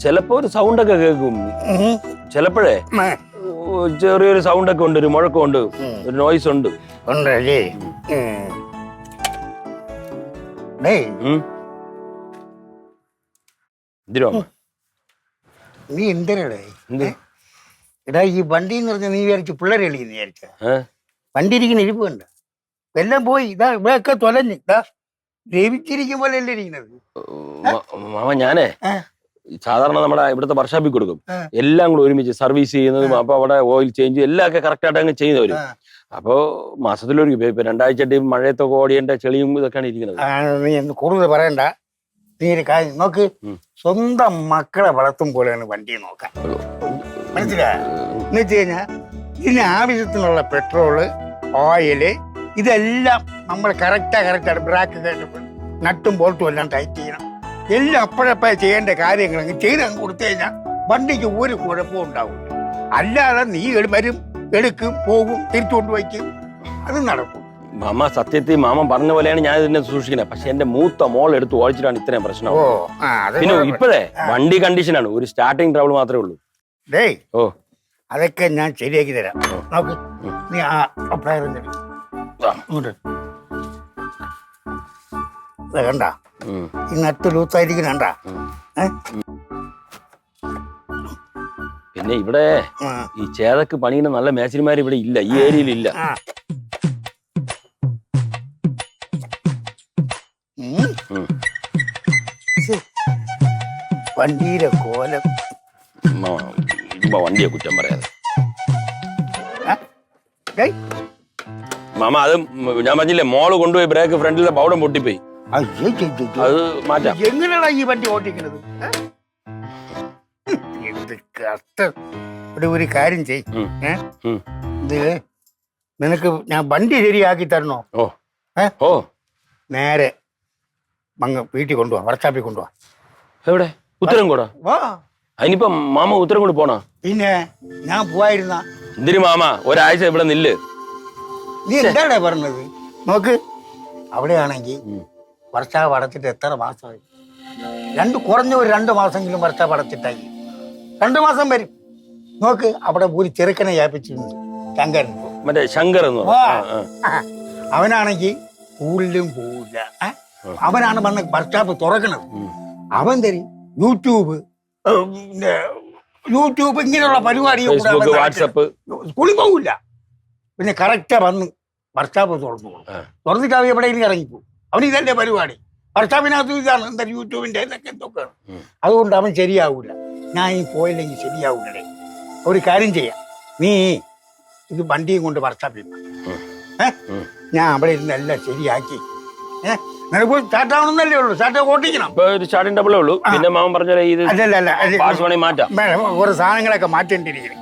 ചിലപ്പോ ഒരു സൗണ്ടൊക്കെ കേൾക്കും. ചിലപ്പോഴേ ചെറിയൊരു സൗണ്ടൊക്കെ ഉണ്ട്, ഒരു മുഴക്കമുണ്ട്, ഒരു നോയ്സ് ഉണ്ട്. ഉണ്ടല്ലേ? നീ എന്തരടേ? എടാ ഈ വണ്ടി എന്ന് പറഞ്ഞാൽ നീ വിചാരിച്ചു പിള്ളേരെ കളിക്കുന്നു വിചാരിച്ച? വണ്ടി ഇരിക്കുന്ന ഇരിപ്പ് കണ്ട എല്ലാം പോയി. ഇതാ ഇവിടെയൊക്കെ തൊലഞ്ഞ് ഇതാ ദ്രവിച്ചിരിക്കും പോലെ അല്ലേ ഇരിക്കുന്നത്. മാമ ഞാനേ സാധാരണ നമ്മുടെ ഇവിടുത്തെ വർക്ക്ഷോപ്പിൽ കൊടുക്കും, എല്ലാം കൂടെ ഒരുമിച്ച് സർവീസ് ചെയ്യുന്നതും അപ്പൊ അവിടെ ഓയിൽ ചേഞ്ച് എല്ലാം ഒക്കെ കറക്റ്റ് ആയിട്ട് അങ്ങ് ചെയ്യുന്നവര്. അപ്പൊ മാസത്തിലൊരു ഇപ്പൊ 2 ആഴ്ചയായിട്ട് മഴയത്തൊക്കെ ഓടിയന്റെ ചെളിയും ഇതൊക്കെയാണ് ഇരിക്കുന്നത്. നീ കൂടുതൽ പറയണ്ട. നീ ഒരു കാര്യം നോക്ക്, സ്വന്തം മക്കളെ വളർത്തും പോലെയാണ് വണ്ടി നോക്കാൻ. മനസ്സിലായ? എന്ന് വെച്ച് കഴിഞ്ഞാൽ ഇതിന് ആവശ്യത്തിനുള്ള പെട്രോള്, ഓയില് ഇതെല്ലാം നമ്മൾ കറക്റ്റായിട്ട് ബ്രേക്ക് നട്ടും ബോൾട്ടും എല്ലാം ടൈറ്റ് ചെയ്യണം. എല്ലാം അപ്പോഴപ്പോഴേ ചെയ്യേണ്ട കാര്യങ്ങൾ ചെയ്ത് കൊടുത്തു കഴിഞ്ഞാൽ വണ്ടിക്ക് ഒരു കുഴപ്പവും ഉണ്ടാവില്ല. അല്ലാതെ നീ വരും, എടുക്കും, പോകും, തിരിച്ചുകൊണ്ട് വയ്ക്കും, അത് നടക്കും. മാമ സത്യത്തിൽ മാമ പറഞ്ഞ പോലെയാണ് ഞാൻ ഇതിനെ സൂക്ഷിക്കുന്നത്. പക്ഷെ എന്റെ മൂത്ത മോൾ എടുത്ത് ഓടിച്ചിട്ടാണ് ഇത്രയും പ്രശ്നം. പിന്നെ ഇപ്പോഴേ വണ്ടി കണ്ടീഷനാണ്, ഒരു സ്റ്റാർട്ടിങ് ട്രബിൾ മാത്രമേ ഉള്ളൂ. അതൊക്കെ ഞാൻ ശരിയാക്കി തരാം. നോക്ക്, നീ കണ്ട ഈ നട്ട് ലൂസായിരിക്കണ്ട. പിന്നെ ഇവിടെ ഈ ചേതക്ക് പണിയുന്ന നല്ല മേശരിമാര് ഇവിടെ ഇല്ല, ഈ ഏരിയയിൽ ഇല്ല. വണ്ടിയുടെ കോലം വണ്ടിയെ കുറ്റം പറയാതെ മാമ. അത് ഞാൻ പറഞ്ഞില്ലേ, മോള് കൊണ്ടുപോയി ബ്രേക്ക് ഫ്രണ്ടിലെ പൗഡം പൊട്ടിപ്പോയി, അത് മാറ്റാം. എങ്ങനെയാണ് ഈ വണ്ടി ഓട്ടിക്കുന്നത്? ഒരു കാര്യം ചെയ്, നിനക്ക് ഞാൻ വണ്ടി ശരിയാക്കി തരണോ? നേരെ വീട്ടിൽ കൊണ്ടുപോവാ, വർക്ക്ഷോപ്പിൽ കൊണ്ടുപോവാ. എവിടെ? ഉത്തരം കൂടാ? അതിനിപ്പോ മാമ ഉത്തരം കൂടി പോണോ? പിന്നെ ഞാൻ പോവായിരുന്ന എന്തിനു മാമ, ഒരാഴ്ച ഇവിടെ നില്ല്. നീ എന്താടാ പറഞ്ഞത്? നോക്ക്, അവിടെയാണെങ്കിൽ വർക്ക്ഷോപ്പ് അടച്ചിട്ട് എത്ര മാസമായി? കുറഞ്ഞ ഒരു 2 മാസമെങ്കിലും വർക്ക്ഷോപ്പ് അടച്ചിട്ടായി. 2 മാസം വരും. നോക്ക്, അവിടെ ഒരു ചെറുക്കനെ ഏൽപ്പിച്ചിട്ടുണ്ട്, ശങ്കരൻ. മറ്റേ ശങ്കർ അവനാണെങ്കിൽ സ്കൂളിലും പോവില്ല. അവനാണ് വന്ന് വർക്ക്ഷോപ്പ് തുറക്കണത്. അവൻ തരും യൂട്യൂബ് ഇങ്ങനെയുള്ള പരിപാടിയും വാട്സപ്പ്. സ്കൂളിൽ പോവില്ല. പിന്നെ കറക്റ്റാ വന്ന് വർക്ക്ഷോപ്പ് തുറന്നിട്ട് അവൻ എവിടെയെങ്കിലും ഇറങ്ങിപ്പോവും. അവന് ഇതല്ലേ പരിപാടി. വർക്ക്ഷോപ്പിനകത്ത് ഇതാണ് എന്താ യൂട്യൂബിന്റെ ഇതൊക്കെ എന്തൊക്കെയാണ്. അതുകൊണ്ട് അവൻ ശരിയാവൂല. ഞാൻ ഈ പോയില്ലെങ്കിൽ ശരിയാവൂലേ. ഒരു കാര്യം ചെയ്യാം, നീ ഇത് വണ്ടിയും കൊണ്ട് വർക്ക്ഷോപ്പിൽ ഞാൻ അവിടെ ഇരുന്ന് എല്ലാം ശരിയാക്കി നിനക്ക് സ്റ്റാർട്ടാവണമെന്നല്ലേ ഉള്ളൂ. സ്റ്റാർട്ട് ഓട്ടിക്കണം. സ്റ്റാർട്ടിംഗ് ഡബിളേ ഉള്ളൂ. പിന്നെ മാമൻ പറഞ്ഞ കുറെ സാധനങ്ങളൊക്കെ മാറ്റേണ്ടിയിരിക്കണം.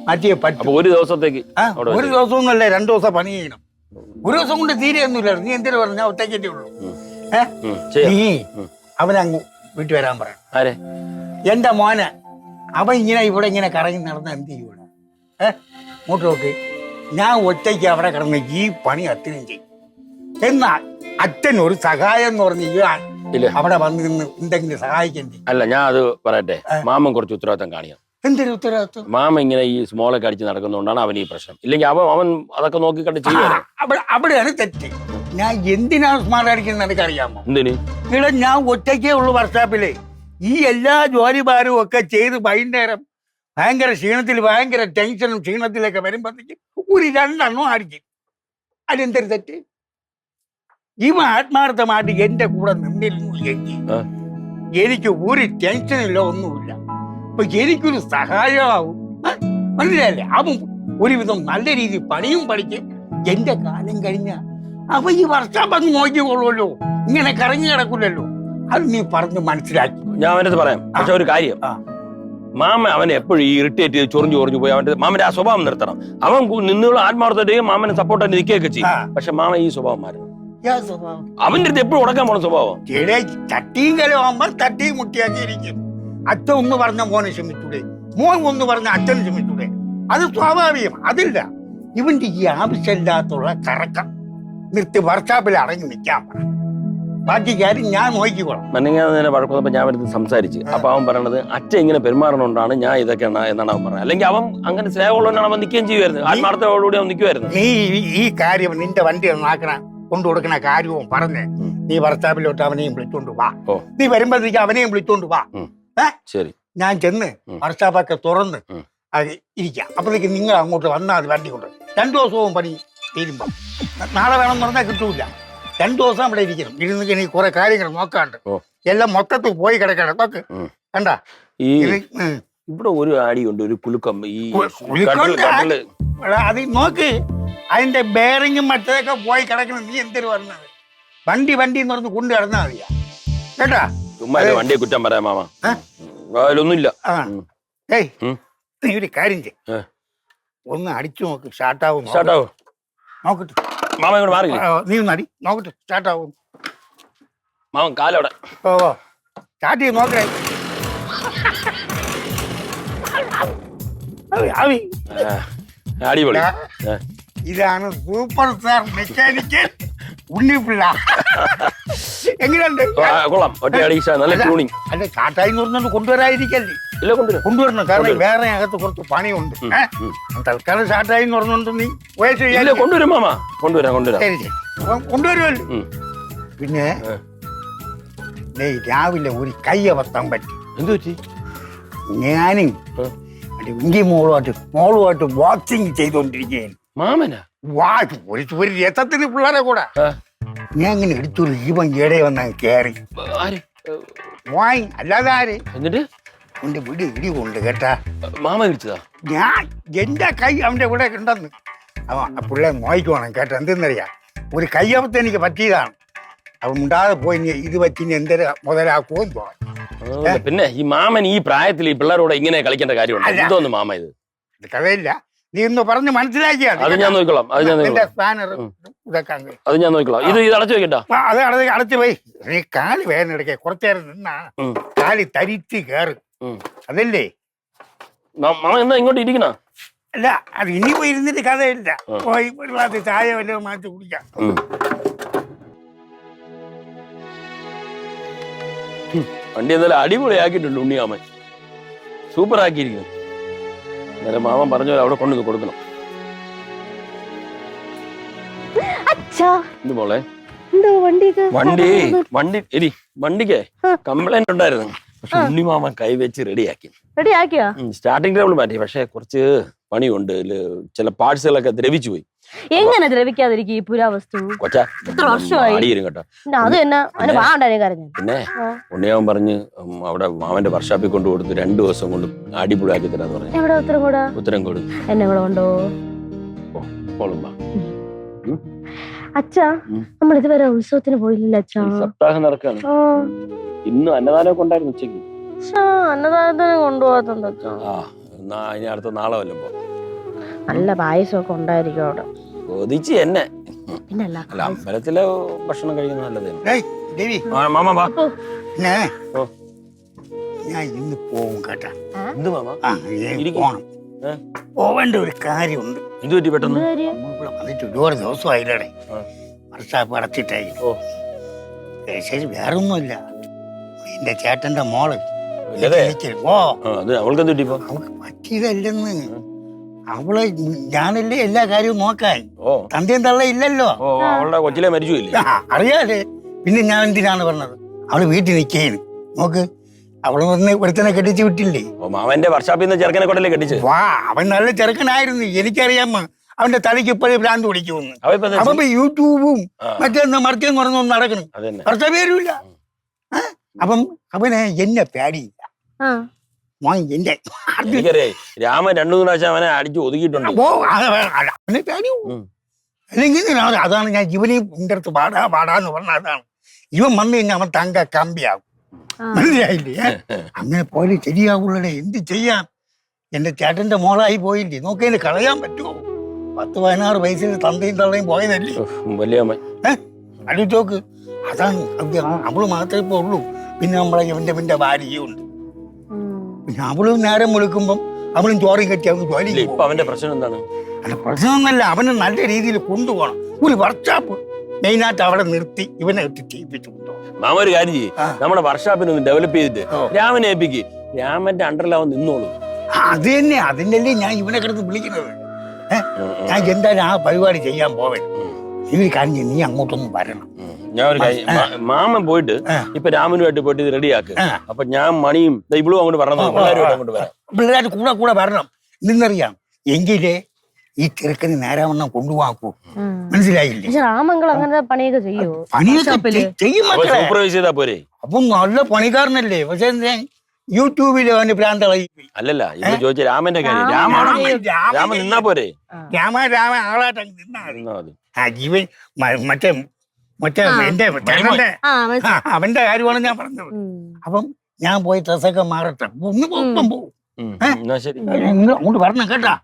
മാറ്റിയേ പറ്റും. ഒരു ദിവസത്തേക്ക്, ഒരു ദിവസമൊന്നുമല്ലേ, 2 ദിവസം പണി ചെയ്യണം. ഒരു ദിവസം കൊണ്ട് തീരെയൊന്നുമില്ല. നീ എന്തിനു പറഞ്ഞാൽ ഒറ്റയ്ക്കേ ഉള്ളൂ. നീ അവനങ്ങ് വീട്ടിൽ വരാൻ പറയാം. എന്റെ മോനെ അവൻ ഇവിടെ ഇങ്ങനെ കറങ്ങി നടന്ന് എന്ത് ചെയ്യൂടെ? ഇങ്ങോട്ട് നോക്ക്, ഞാൻ ഒറ്റയ്ക്ക് അവിടെ കിടന്ന് ഈ പണി അത്രയും ചെയ്യും. എന്നാൽ അച്ഛൻ ഒരു സഹായം എന്ന് പറഞ്ഞ് അവിടെ വന്ന് നിന്ന് എന്തെങ്കിലും സഹായിക്കണ്ടേ? അല്ല, ഞാൻ അത് പറയട്ടെ, മാമൻ കുറച്ച് ഉത്തരവാദിത്തം കാണിക്കണം. എന്തൊരു ഉത്തരവാദിത്വം? മാമ ഇങ്ങനെ ഈ സ്മോളൊക്കെ അടിച്ച് നടക്കുന്നതുകൊണ്ടാണ് അവൻ ഈ പ്രശ്നം. ഇല്ലെങ്കിൽ അവൻ അതൊക്കെ നോക്കി കണ്ട് ചെയ്യുക. അവിടെയാണ് തെറ്റ്. ഞാൻ എന്തിനാണ് സ്മാർട്ട് അടിക്കുന്നത് എനിക്കറിയാമോ? എന്തിന്? ഇവിടെ ഞാൻ ഒറ്റയ്ക്കേ ഉള്ളു വർക്ക്ഷോപ്പില്. ഈ എല്ലാ ജോലിഭാരവും ഒക്കെ ചെയ്ത് വൈകുന്നേരം ഭയങ്കര ക്ഷീണത്തിൽ, ഭയങ്കര ടെൻഷനും ക്ഷീണത്തിലൊക്കെ വരുമ്പോഴത്തേക്ക് ഒരു 2 എണ്ണം അടിക്കും. അതെന്തൊരു തെറ്റ്? ഇവ ആത്മാർത്ഥമായിട്ട് എന്റെ കൂടെ നിന്നില്ലെങ്കിൽ എനിക്ക് ഒരു ടെൻഷനില്ല, ഒന്നുമില്ല. അപ്പൊ എനിക്കൊരു സഹായമാവും. മനസ്സിലായില്ലേ? അവൻ ഒരുവിധം നല്ല രീതിയിൽ പണിയും പഠിക്കും. എന്റെ കാലം കഴിഞ്ഞ അവ ഈ വർഷം അങ്ങ് നോക്കിക്കൊള്ളുമല്ലോ, ഇങ്ങനെ കറങ്ങി കിടക്കില്ലല്ലോ. അത് നീ പറഞ്ഞ് മനസ്സിലാക്കി. ഞാൻ അവനത് പറയാം. പക്ഷെ ഒരു കാര്യം, മാമ അവനെ എപ്പോഴും ഈ ഇറിറ്റേറ്റ് ചെയ്ത് ചൊറിഞ്ഞു പോയി മാമന്റെ ആ സ്വഭാവം നിർത്തണം. അവൻ നിന്നുള്ള ആത്മാർത്ഥതയും മാമനെ സപ്പോർട്ടായിട്ട് നിൽക്കുകയൊക്കെ ചെയ്യും. പക്ഷെ മാമ ഈ സ്വഭാവം മാറും. അവന്റെ അടുത്ത് എപ്പോഴും ഉടക്കാൻ പോണ സ്വഭാവം. തട്ടിയും കലമാകുമ്പോ തട്ടിയും മുട്ടിയാക്കി ഇരിക്കും. അച്ഛൻ ഒന്ന് പറഞ്ഞ മോനെ ക്ഷമിച്ചൂടെ, മോൻ ഒന്ന് പറഞ്ഞ അച്ഛന് ക്ഷമിച്ചൂടെ? അത് സ്വാഭാവികം. അതില്ല. ഇവന്റെ ഈ ആവശ്യമില്ലാത്തുള്ള കറക്കം നിർത്തി വർക്ക്ഷോപ്പിൽ അടങ്ങി നിൽക്കാൻ പറ. ബാക്കി കാര്യം ഞാൻ നോക്കിക്കോളാം. മെനങ്ങാതെ വഴക്കൊന്നപ്പോ ഞാൻ വരുന്നത് സംസാരിച്ച് അപ്പൊ അവൻ പറയണത് അച്ഛൻ ഇങ്ങനെ പെരുമാറണോണ്ടാണ് ഞാൻ ഇതൊക്കെയാണ് എന്നാണ് അവൻ പറഞ്ഞത്. അല്ലെങ്കിൽ അവൻ അങ്ങനെ സ്നേഹമുള്ളവനാണ് അവൻ നിൽക്കുകയും ചെയ്യുമായിരുന്നു, ആത്മാർത്ഥതയോടുകൂടി അവൻ നിൽക്കുമായിരുന്നു. നീ ഈ കാര്യം നിന്റെ വണ്ടി ഒന്നാക്കണ കൊണ്ടു കൊടുക്കണ കാര്യവും പറഞ്ഞ് നീ വർത്താപ്പിലോട്ട് അവനെയും വിളിച്ചോണ്ട് വാ. നീ വരുമ്പോഴത്തേക്ക് അവനെയും വിളിച്ചോണ്ട് വാ. ശരി, ഞാൻ ചെന്ന് വർഷാപ്പൊക്കെ തുറന്ന് അത് ഇരിക്കാം. അപ്പോഴത്തേക്ക് നിങ്ങൾ അങ്ങോട്ട് വന്നാൽ അത് വണ്ടി കൊണ്ട് 2 ദിവസവും പണി തീരുമ്പോ നാളെ വേണമെന്ന് പറഞ്ഞാൽ കിട്ടൂല. 2 ദിവസം അവിടെ ഇരിക്കണം. ഇരുന്ന് എനിക്ക് കുറെ കാര്യങ്ങൾ നോക്കാണ്ട് എല്ലാം മൊത്തത്തിൽ പോയി കിടക്കണം. നോക്ക് കണ്ട ഈ ഇവിടെ ഒരു ആടിയുണ്ട്, ഒരു കുലുക്കം. ഈ അത് നോക്ക്, അതിന്റെ ബെയറിങ്ങും മറ്റേതൊക്കെ പോയി കിടക്കണം. നീ എന്തൊരു പറഞ്ഞത് വണ്ടി എന്ന് പറഞ്ഞ് കൊണ്ട് കിടന്നാ മതിയാ കേട്ടാ. വണ്ടിയെ കുറ്റം പറയാം മാമ, ഒന്നുമില്ല. ഏയ് നീ ഒരു കാര്യം ചെയ്യ, ഒന്ന് അടിച്ചു നോക്ക്. സ്റ്റാർട്ടാവും നോക്കട്ടെ. മാമ ഇങ്ങോട്ട് മാറി, നീ ഒന്ന് അടി നോക്കട്ടെ സ്റ്റാർട്ടാവും. മാമൻ കാലോടെ സ്റ്റാർട്ട് ചെയ്ത് നോക്കേ. അടിപൊളി. ഇതാണ് സൂപ്പർ സ്റ്റാർ മെക്കാനിക്കൽ ഉണ്ണിപ്പിള്ള. എങ്ങനെയുണ്ട്? കൊള്ളാം, നല്ല ട്യൂണിങ്. അല്ല ചാട്ടായി പറഞ്ഞോണ്ട് കൊണ്ടുവരാതിരിക്കല്ലേ? ഇല്ല, കൊണ്ടുവരണം. കാരണം വേറെ അകത്ത് കുറച്ച് പണിയുണ്ട്. തൽക്കാലം ചാട്ടായി എന്ന് പറഞ്ഞോണ്ട് നീ കൊണ്ടുവരും മാമ, കൊണ്ടുവരാം. ശരി ശരി, കൊണ്ടുവരുമല്ലോ. പിന്നെ രാവിലെ ഒരു കയ്യബദ്ധം പറ്റി. എന്തു പറ്റി? ഞാനും ഇഞ്ചി മോളുമായിട്ട് വാക്കിങ് ചെയ്തോണ്ടിരിക്കുകയാണ്. മാമനാ? ഒരു രഥത്തിന് പിള്ളേരെ കൂടെ ഞാൻ ഇങ്ങനെ എടുത്തൊരു ജീവൻ ഏടെ വന്ന കേറി വായി. അല്ലാതെ ആര്? എന്നിട്ട് അവന്റെ വീട് ഇടി കൊണ്ട് കേട്ടാ. മാമ വിളിച്ചതാ? ഞാൻ എന്റെ കൈ അവന്റെ ഇവിടെ ഉണ്ടെന്ന് അവൻ പിള്ളേ നോയിക്കുവാണ് കേട്ടോ. എന്തെന്നറിയാം, ഒരു കയ്യപ്പത്ത് എനിക്ക് പറ്റിയതാണ്. അവൻ മുണ്ടാതെ പോയി ഇത് പറ്റി എന്തൊരു മുതലാക്കുമെന്ന് തോന്നുന്നു. പിന്നെ ഈ മാമൻ ഈ പ്രായത്തിൽ ഈ പിള്ളേരോട് ഇങ്ങനെ കളിക്കേണ്ട കാര്യമുണ്ട്? എന്തോന്ന് മാമ ഇത് കഥയില്ല. നീ ഒന്ന് പറഞ്ഞ് മനസ്സിലാക്കിയാണ്. അത് ഞാൻ നോക്കിക്കോളാം. അത് ഞാൻ നോക്കിക്കോളാം. ഇത് അടച്ചു വെക്കട്ടോ. അത് അടച്ചു പോയി. നീ കാല് വേദന എടുക്കേ. കുറച്ചേരം നിന്നാ കാല് തരിച്ച് കയറും. അതല്ലേ മാമ എന്നാ ഇങ്ങോട്ട് ഇരിക്കണ? അല്ല, അത് ഇനി പോയി ഇരുന്നിട്ട് കഥയില്ല. പോയി ഒരു ഗ്ലാസ് ചായ വല്ലതും മാറ്റി കുടിക്കാം. വണ്ടി എന്തായാലും അടിപൊളിയാക്കിയിട്ടുണ്ട് ഉണ്ണിയാമൻ, സൂപ്പർ ആക്കിയിരിക്കുന്നു. അന്നേരം മാമൻ പറഞ്ഞ പോലെ അവിടെ കൊണ്ടു കൊടുക്കണം. എന്ത് മോളെ? വണ്ടിക്ക് കംപ്ലൈന്റ് ഉണ്ടായിരുന്നു. പക്ഷെ ഉണ്ണി മാമൻ കൈവച്ച് റെഡിയാക്കിയോ? സ്റ്റാർട്ടിംഗ് ട്രബിൾ മാറ്റി. പക്ഷെ കുറച്ച് പണിയുണ്ട്. ചില പാർട്സുകളൊക്കെ ദ്രവിച്ചു പോയി. എങ്ങനെ ദ്രവിക്കാതിരിക്കും ഈ പുരാവസ്തു? കൊച്ചാ അടിയിരും കേട്ടോ. പിന്നെ ഉണ്ണിയാവൻ പറഞ്ഞ് അവിടെ മാമന്റെ വർഷാപ്പിൽ കൊണ്ട് കൊടുത്ത് 2 ദിവസം കൊണ്ട് അടിപൊളിയാക്കി തരാന്ന് പറഞ്ഞു. ഉത്തരം കൊടു എന്നെ കൂടെ കൊണ്ടോ? അച്ഛാ, നമ്മൾ ഇതുവരെ ഉത്സവത്തിന് പോയില്ല അച്ഛാ. സപ്താഹം നടക്കാണ്. ഇന്ന് അന്നദാനമൊക്കെ ഉണ്ടായിരുന്നു ഉച്ചക്ക്. അന്നദാനത്തിന് കൊണ്ടുപോകാത്തുണ്ട് അച്ഛാ. ഇനി അടുത്ത നാളെ വല്ലപ്പോ നല്ല പായസമൊക്കെ ഉണ്ടായിരിക്കും അവിടെ. കൊതിച്ച് എന്നെ. അല്ല, അമ്പലത്തിലെ ഭക്ഷണം കഴിക്കുന്നത് നല്ലതാണ്. മാമ വാ. ഞാൻ ഇന്ന് പോവും കേട്ടാ. എന്ത് മാമ? പോണം. പോവേണ്ട ഒരു കാര്യമുണ്ട്. എന്ത് പറ്റി പെട്ടെന്ന്? വന്നിട്ട് ഒരുപാട് ദിവസമായില്ലേ, വർഷാപ്പ് അടച്ചിട്ടായി. ശരി, വേറൊന്നുമില്ല. എന്റെ ചേട്ടന്റെ മോള് അവൾക്ക് പറ്റിയതല്ലെന്ന്. അവള് ഞാനല്ലേ എല്ലാ കാര്യവും നോക്കാൻ. തന്റെയും തള്ള ഇല്ലല്ലോ. കൊച്ചിലെ മരിച്ചില്ലേ? അറിയാലേ. പിന്നെ ഞാൻ എന്തിനാണ് പറഞ്ഞത്? അവള് വീട്ടിൽ നിൽക്കേന്. നോക്ക്, അവള് വന്ന് ഒരുത്തനെ കെട്ടിച്ച് വിട്ടില്ലേ? അവന്റെ വർഷാപ്പിൽ നിന്ന് ചെറുക്കനെ കൊണ്ടല്ലേ കെട്ടിച്ച്? വാ, അവൻ നല്ല ചെറുക്കനായിരുന്നു. എനിക്കറിയാമ അവന്റെ തലയ്ക്ക് ഇപ്പോഴും ഭ്രാന്ത് പിടിക്കുമെന്ന്. അവൻ യൂട്യൂബും മറ്റേന്ന് മറിച്ചെന്ന് പറഞ്ഞൊന്നും നടക്കണം. കുറച്ച പേരുമില്ല. അപ്പം അവനെ എന്നെ പേടിയില്ല. രാമൻ 2-3 പ്രാവശ്യം അവനെ അടിച്ചു ഒതുക്കിയിട്ടുണ്ട്. അവനെ പേടി. അല്ലെങ്കിൽ അതാണ് ഞാൻ ഇവനെയും എന്റെ അടുത്ത് പാടാന്ന് പറഞ്ഞ അതാണ്. ഇവൻ വന്നു കഴിഞ്ഞാൽ അവൻ തങ്ക കമ്പിയാകും. മനസ്സിലായില്ലേ? അങ്ങനെ പോലെ ശരിയാവുള്ളേ. എന്ത് ചെയ്യാം? എന്റെ ചേട്ടന്റെ മോളായി പോയില്ലേ? നോക്കേന് കളയാൻ പറ്റുമോ? 10-16 വയസ്സിൽ തന്തയും തള്ളയും പോയതല്ലേ വലിയ. അടിച്ചോക്ക്. അതാണ് അവള് മാത്രമേ ഇപ്പൊ ഉള്ളൂ. പിന്നെ നമ്മളെ ഇവന്റെ ഭാര്യയും ഉണ്ട്. പിന്നെ അവളും നേരം വിളിക്കുമ്പം അവളും ചോറും കെട്ടി അവന് ജോലി. അവന്റെ പ്രശ്നം എന്താണ്? അല്ല, പ്രശ്നമൊന്നല്ല. അവന് നല്ല രീതിയിൽ കൊണ്ടുപോകണം. ഒരു വർക്ക്ഷോപ്പ് മെയിനായിട്ട് അവിടെ നിർത്തി ഇവനെ ഇട്ട് ചെയ്യിപ്പിച്ചുകൊണ്ടോ. മാമ ഒരു കാര്യം ചെയ്യും, ആ. നമ്മുടെ വർക്ക്ഷോപ്പിനെ ഒന്ന് ഡെവലപ്പ് ചെയ്തിട്ട് ഓ. രാമനെ ഏൽപ്പിക്ക്. രാമന്റെ അണ്ടറിലാവൻ നിന്നോളൂ. അത് തന്നെ, അതിനല്ലേ ഞാൻ ഇവനെ കിടന്ന് വിളിക്കുന്നത്. ഞാൻ എന്തായാലും ആ പരിപാടി ചെയ്യാൻ പോവേ. ഈ കാര്യം ചെയ്യ്, നീ അങ്ങോട്ടൊന്നും വരണം. ഞാൻ ഒരു കാര്യം, മാമൻ പോയിട്ട് ഇപ്പൊ രാമനുമായിട്ട് പോയിട്ട് ഇത് റെഡിയാക്ക്. അപ്പൊ ഞാൻ മണിയും ഇവളും അങ്ങോട്ട് പറഞ്ഞു, പിള്ളേരുമായിട്ട് അങ്ങോട്ട് വരാം. പിള്ളേർ കൂടെ വരണം. നിന്നറിയാം എങ്കിലേ ഈ ചെറുക്കന് നേരാവണ്ണം കൊണ്ടുപോക്കൂ. മനസ്സിലായില്ലേ? പക്ഷെ രാമങ്കൾ അങ്ങനെ പണിയൊക്കെ ചെയ്യുവോ? പണിയൊക്കെ ചെയ്യും അപ്പൊ മക്കളെ. സൂപ്പർവൈസ് ചെയ്താ പോരെ? അപ്പം നല്ല പണിക്കാരനല്ലേ. പക്ഷെ യൂട്യൂബിൽ അവന് ഭ്രാന്തളായി. അല്ലല്ല, ഇപ്പൊ ചോദിച്ച രാമന്റെ കാര്യം. രാമൻ നിന്നാ പോരെ? രാമ ആളായിട്ട് അങ്ങ് നിന്നാ മതി. നിന്നാ മതി. ആ ജീവൻ മറ്റേ എന്റെ ചേട്ടന്റെ അവന്റെ കാര്യമാണ് ഞാൻ പറഞ്ഞത്. അപ്പം ഞാൻ പോയി ഡ്രസ്സൊക്കെ മാറട്ടെ. ഒന്ന് പോകും പോകും. എന്നാ ശരി. നിങ്ങൾ അങ്ങോട്ട് വരണം കേട്ടാ.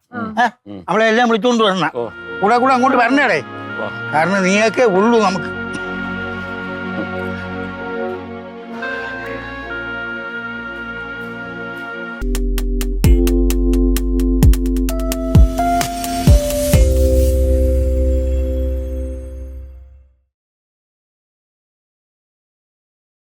അവളെ എല്ലാം വിളിച്ചോണ്ട് വരണം. കൂടെ അങ്ങോട്ട് വരണേടേ. കാരണം നീയൊക്കെ ഉള്ളൂ നമുക്ക്.